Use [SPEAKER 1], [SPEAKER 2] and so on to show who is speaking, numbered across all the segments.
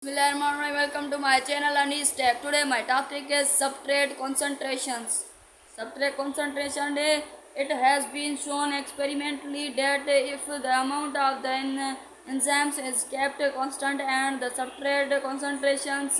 [SPEAKER 1] Bismillahirrahmanirrahim. Welcome to my channel Anish Tech. Today my topic is substrate concentrations. Substrate concentration it has been shown experimentally that if the amount of the enzymes is kept constant and the substrate concentrations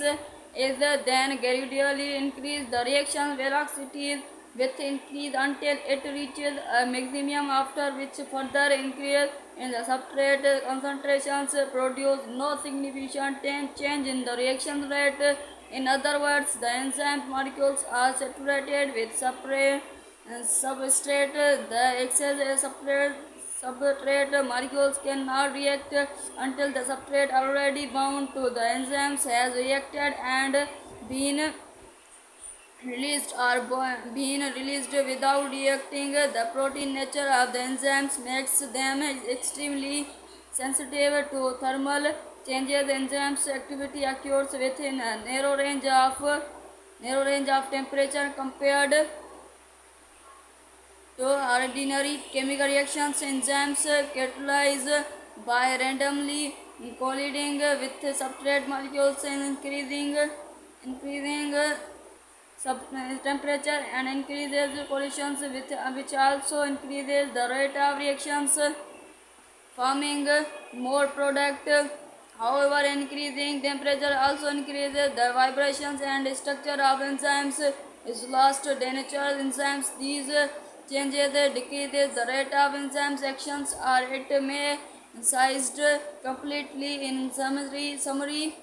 [SPEAKER 1] is then gradually increased, the reaction velocities with increase until it reaches a maximum, after which further increase in the substrate concentrations produce no significant change in the reaction rate. In other words, the enzyme molecules are saturated with substrate. The excess substrate molecules cannot react until the substrate already bound to the enzymes has reacted and been released or being released without reacting. The protein nature of the enzymes makes them extremely sensitive to thermal changes. Enzymes activity occurs within a narrow range of temperature compared to ordinary chemical reactions. Enzymes catalyze by randomly colliding with substrate molecules and increasing temperature and increases collisions with which also increases the rate of reactions, forming more product. However, increasing temperature also increases the vibrations and structure of enzymes is lost denature enzymes. These changes decreases the rate of enzymes actions, or it may sized completely. In summary,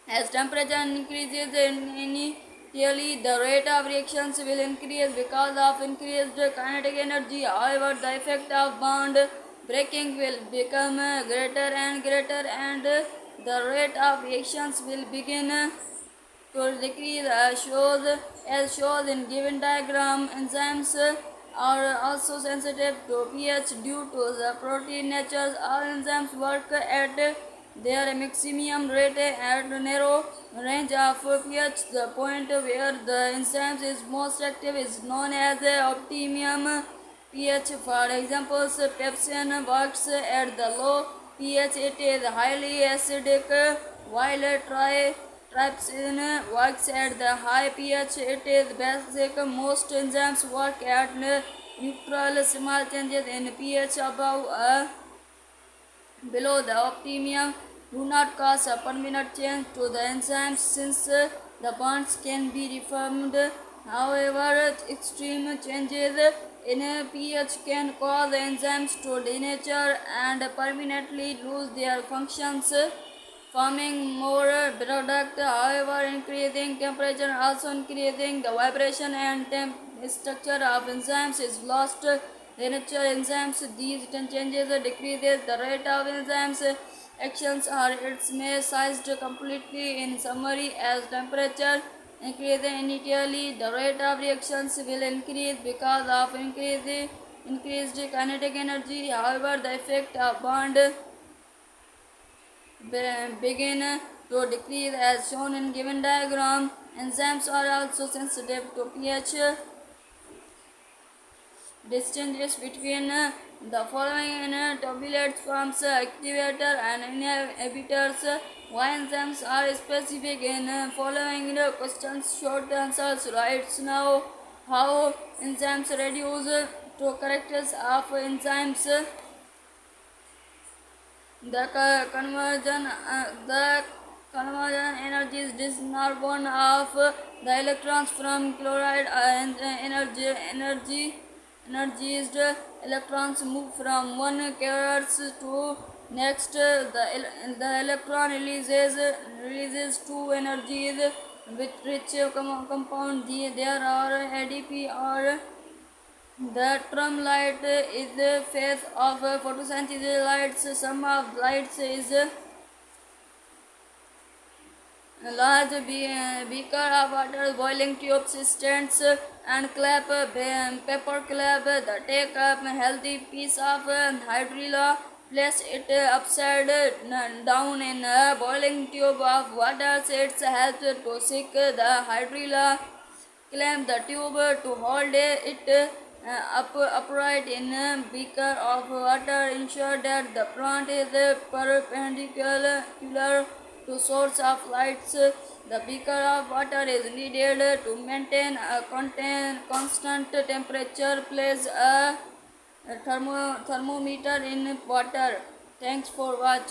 [SPEAKER 1] as temperature increases initially, the rate of reactions will increase because of increased kinetic energy. However, the effect of bond breaking will become greater and greater, and the rate of reactions will begin to decrease as shows in given diagram. Enzymes are also sensitive to pH due to the protein natures. All enzymes work at their maximum rate at narrow range of pH. The point where the enzyme is most active is known as optimum pH. For example, pepsin works at the low pH. It is highly acidic, while trypsin works at the high pH. It is basic. Most enzymes work at neutral. Small changes in pH above below the optimum do not cause a permanent change to the enzymes, since the bonds can be reformed. However, extreme changes in pH can cause enzymes to denature and permanently lose their functions, forming more product. However, increasing temperature also increasing the vibration and structure of enzymes is lost. Denature enzymes, these changes decreases the rate of enzymes actions, or its may sized completely. In summary, as temperature increases initially, the rate of reactions will increase because of increased kinetic energy. However, the effect of bond begin to decrease as shown in given diagram. Enzymes are also sensitive to pH. Distinguish between the following tabulates forms activator and inhibitors. Why enzymes are specific in following questions? Short answers. Right now, how enzymes reduce to characters of enzymes. The conversion energy is disnormon of the electrons from chloride. Energized electrons move from one carrier to next. The electron releases two energies with rich compound. There are ADP or the term light is the phase of photosynthesis lights. Some of lights is a large beaker of water, boiling tubes, stands and clap, paper clap. The take up a healthy piece of hydrilla, place it upside down in a boiling tube of water. It helps to seek the hydrilla. Clamp the tube to hold it upright in a beaker of water. Ensure that the front is perpendicular to source of lights. The beaker of water is needed to maintain a constant temperature. Place a thermometer in water. Thanks for watch.